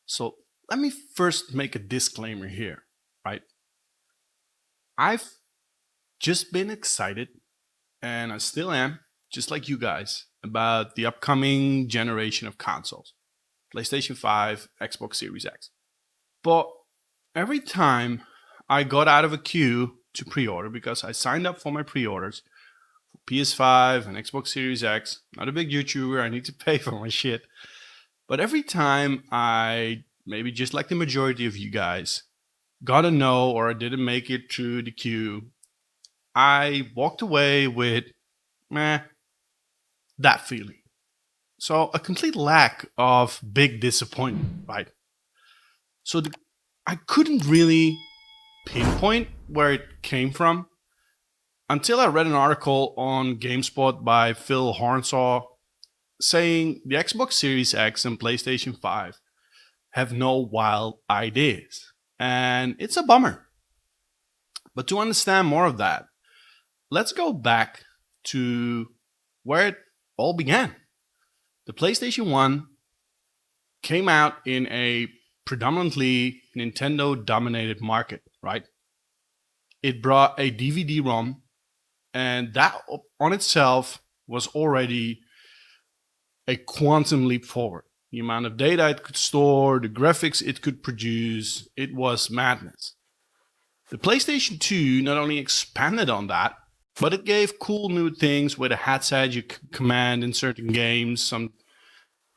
So let me first make a disclaimer here, right? I've just been excited, and I still am, just like you guys, about the upcoming generation of consoles: PlayStation 5, Xbox Series X. But every time I got out of a queue to pre order, because I signed up for my pre orders for PS5 and Xbox Series X, not a big YouTuber, I need to pay for my shit. But every time I, maybe just like the majority of you guys, got a no or I didn't make it through the queue, I walked away with, meh, that feeling. So a complete lack of big disappointment, right? So I couldn't really pinpoint where it came from until I read an article on GameSpot by Phil Hornsaw saying the Xbox Series X and PlayStation 5 have no wild ideas. And it's a bummer. But to understand more of that, let's go back to where it all began. The PlayStation 1 came out in a predominantly Nintendo dominated market, right? It brought a DVD ROM, and that on itself was already a quantum leap forward. The amount of data it could store, the graphics it could produce, it was madness. The PlayStation 2 not only expanded on that, but it gave cool new things with a headset you could command in certain games.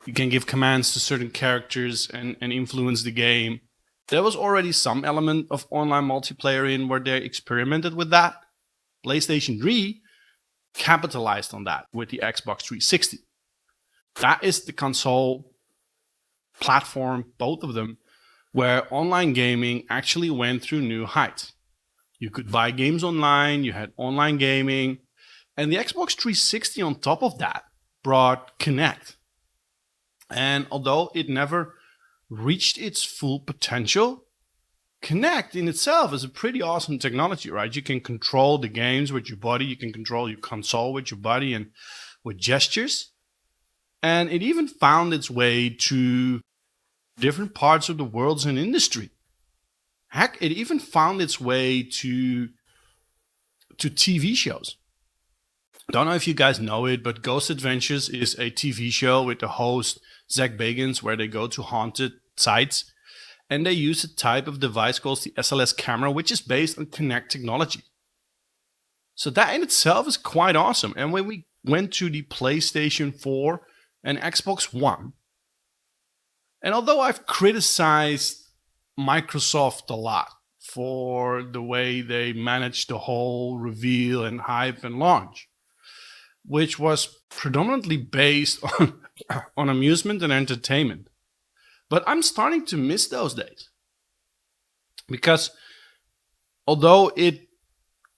You can give commands to certain characters and influence the game. There was already some element of online multiplayer in where they experimented with that. PlayStation 3 capitalized on that with the Xbox 360. That is the console platform, both of them, where online gaming actually went through new heights. You could buy games online, you had online gaming, and the Xbox 360 on top of that brought Kinect. And although it never reached its full potential, Kinect in itself is a pretty awesome technology, right? You can control the games with your body, you can control your console with your body and with gestures. And it even found its way to different parts of the world's and industry. Heck, it even found its way to TV shows. Don't know if you guys know it, but Ghost Adventures is a TV show with the host Zach Bagans, where they go to haunted sites and they use a type of device called the SLS camera, which is based on Kinect technology. So that in itself is quite awesome. And when we went to the PlayStation 4 and Xbox One, and although I've criticized Microsoft a lot for the way they managed the whole reveal and hype and launch, which was predominantly based on amusement and entertainment. But I'm starting to miss those days. Because although it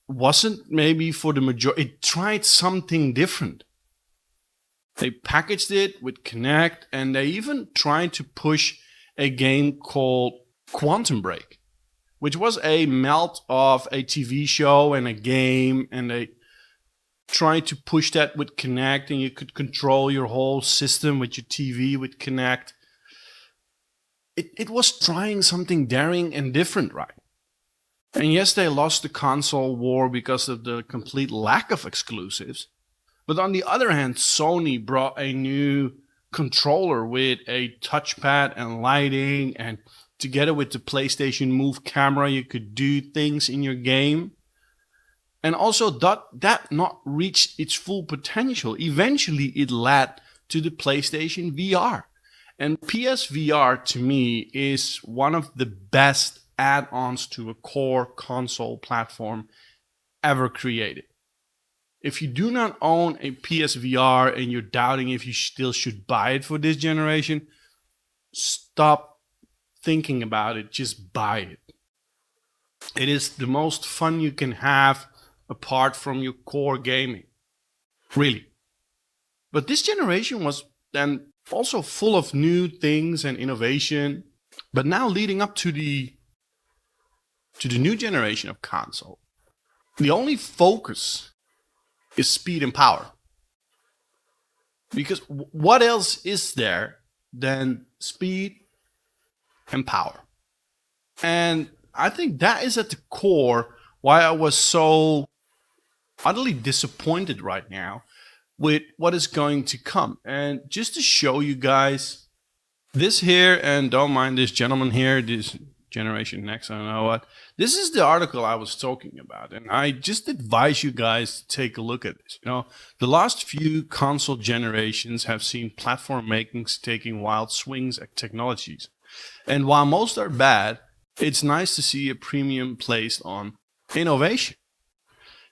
wasn't maybe for the majority, it tried something different. They packaged it with Kinect, and they even tried to push a game called Quantum Break, which was a melt of a TV show and a game, and they tried to push that with Kinect, and you could control your whole system with your TV with Kinect. It was trying something daring and different, right? And yes, they lost the console war because of the complete lack of exclusives. But on the other hand, Sony brought a new controller with a touchpad and lighting, and together with the PlayStation Move camera, you could do things in your game. And also that not reached its full potential. Eventually, it led to the PlayStation VR. And PSVR, to me, is one of the best add-ons to a core console platform ever created. If you do not own a PSVR and you're doubting if you still should buy it for this generation, stop thinking about it. Just buy it. It is the most fun you can have apart from your core gaming. Really. But this generation was then also full of new things and innovation. But now leading up to the new generation of console, the only focus is speed and power. Because what else is there than speed and power. And I think that is at the core why I was so utterly disappointed right now with what is going to come. And just to show you guys this here, and don't mind this gentleman here, this Generation Next, I don't know what. This is the article I was talking about, and I just advise you guys to take a look at this. The last few console generations have seen platform makings taking wild swings at technologies. And while most are bad, it's nice to see a premium placed on innovation.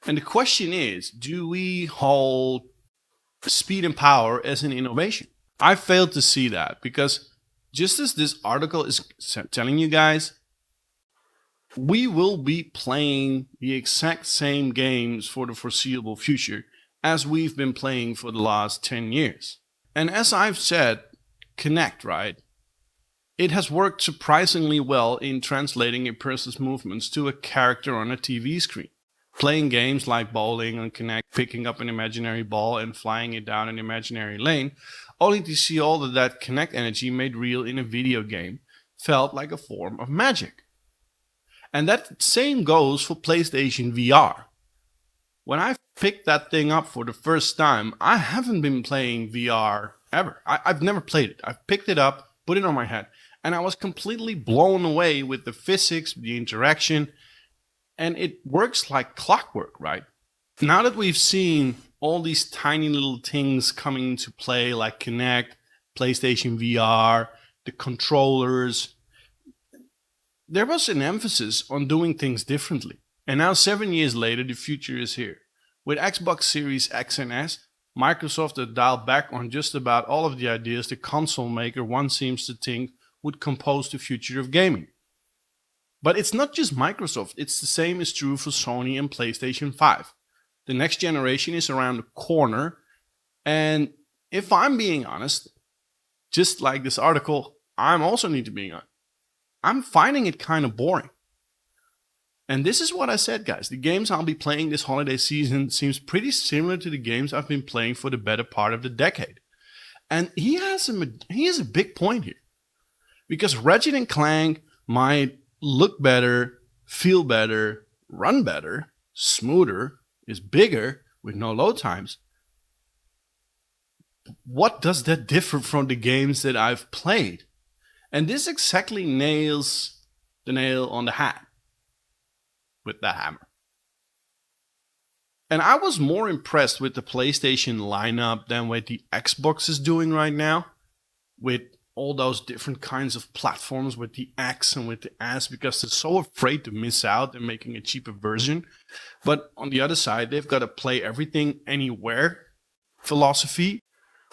And the question is, do we hold speed and power as an innovation? I failed to see that, because just as this article is telling you guys, we will be playing the exact same games for the foreseeable future as we've been playing for the last 10 years. And as I've said, Kinect, right? It has worked surprisingly well in translating a person's movements to a character on a TV screen. Playing games like bowling on Kinect, picking up an imaginary ball and flying it down an imaginary lane, only to see all of that Kinect energy made real in a video game, felt like a form of magic. And that same goes for PlayStation VR. When I picked that thing up for the first time, I haven't been playing VR ever. I've never played it. I've picked it up, put it on my head, and I was completely blown away with the physics, the interaction, and it works like clockwork, right? Now that we've seen all these tiny little things coming into play, like Kinect, PlayStation VR, the controllers, there was an emphasis on doing things differently. And now 7 years later, the future is here. With Xbox Series X and S, Microsoft has dialed back on just about all of the ideas the console maker once seems to think would compose the future of gaming. But it's not just Microsoft, it's the same is true for Sony and PlayStation 5. The next generation is around the corner, and if I'm being honest, just like this article, I'm also need to be honest. I'm finding it kind of boring. And this is what I said, guys. The games I'll be playing this holiday season seems pretty similar to the games I've been playing for the better part of the decade. And he has a big point here. Because Ratchet and Clank might look better, feel better, run better, smoother, is bigger with no load times. What does that differ from the games that I've played? And this exactly nails the nail on the hat with the hammer. And I was more impressed with the PlayStation lineup than what the Xbox is doing right now, with all those different kinds of platforms with the X and with the S, because they're so afraid to miss out and making a cheaper version. But on the other side, they've got a play everything anywhere philosophy,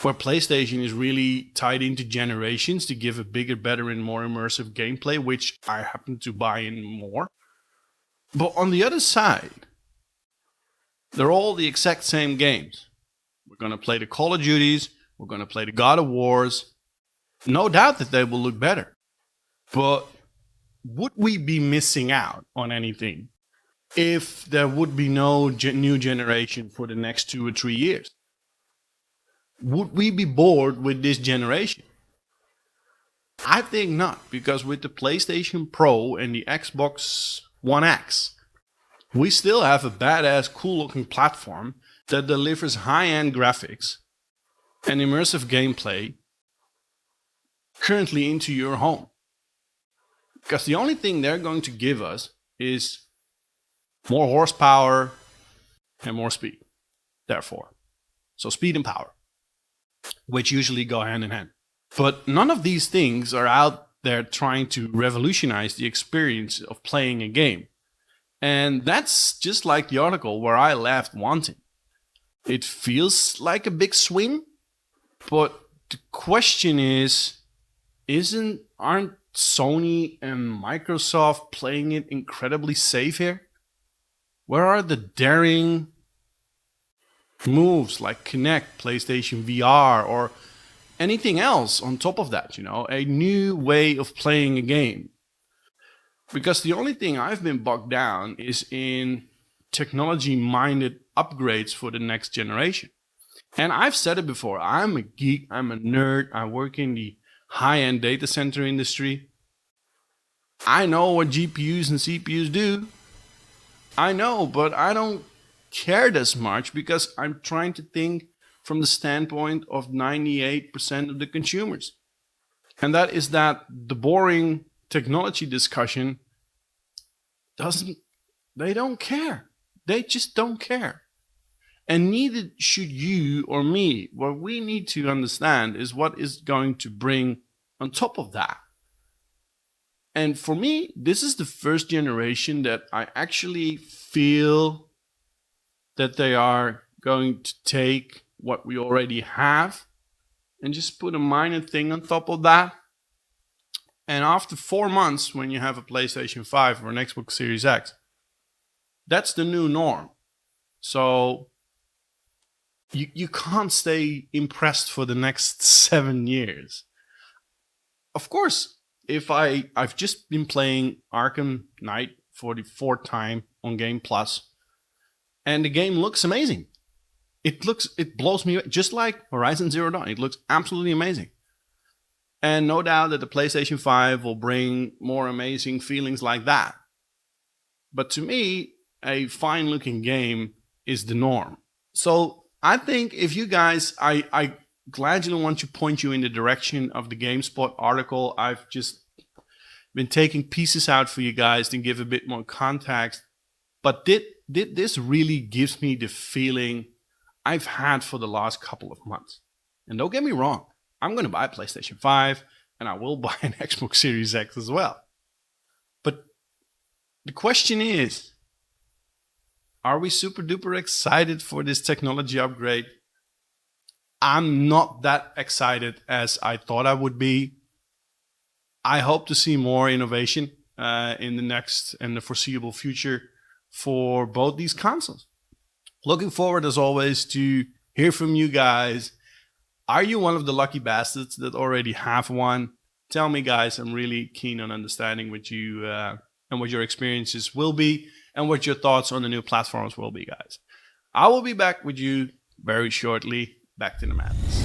where PlayStation is really tied into generations to give a bigger, better, and more immersive gameplay, which I happen to buy in more. But on the other side, they're all the exact same games. We're going to play the Call of Duties, we're going to play the God of Wars. No doubt that they will look better. But would we be missing out on anything if there would be no new generation for the next 2 or 3 years? Would we be bored with this generation? I think not, because with the PlayStation Pro and the Xbox One X, we still have a badass, cool-looking platform that delivers high-end graphics and immersive gameplay currently into your home. Because the only thing they're going to give us is more horsepower and more speed. Therefore, so speed and power, which usually go hand in hand. But none of these things are out there trying to revolutionize the experience of playing a game. And that's just like the article where I left wanting. It feels like a big swing, but the question is, aren't Sony and Microsoft playing it incredibly safe here? Where are the daring moves like Kinect, PlayStation VR, or anything else on top of that, a new way of playing a game? Because the only thing I've been bogged down is in technology-minded upgrades for the next generation. And I've said it before, I'm a geek, I'm a nerd, I work in the high-end data center industry. I know what GPUs and CPUs do. I know, but I don't care this much because I'm trying to think from the standpoint of 98% of the consumers. And that is that the boring technology discussion doesn't, they don't care. They just don't care. And neither should you or me. What we need to understand is what is going to bring on top of that. And for me, this is the first generation that I actually feel that they are going to take what we already have and just put a minor thing on top of that. And after 4 months, when you have a PlayStation 5 or an Xbox Series X, that's the new norm. So you can't stay impressed for the next 7 years. Of course, if I've just been playing Arkham Knight for the 4th time on Game Plus, and the game looks amazing. It blows me away, just like Horizon Zero Dawn. It looks absolutely amazing. And no doubt that the PlayStation 5 will bring more amazing feelings like that. But to me, a fine looking game is the norm. So I think if you guys, I gladly want to point you in the direction of the GameSpot article. I've just been taking pieces out for you guys to give a bit more context. But did this really gives me the feeling I've had for the last couple of months. And don't get me wrong, I'm going to buy a PlayStation 5 and I will buy an Xbox Series X as well. But the question is, are we super duper excited for this technology upgrade? I'm not that excited as I thought I would be. I hope to see more innovation in the next and the foreseeable future for both these consoles. Looking forward, as always, to hear from you guys. Are you one of the lucky bastards that already have one? Tell me, guys. I'm really keen on understanding what you and what your experiences will be and what your thoughts on the new platforms will be, guys. I will be back with you very shortly. Back to the madness.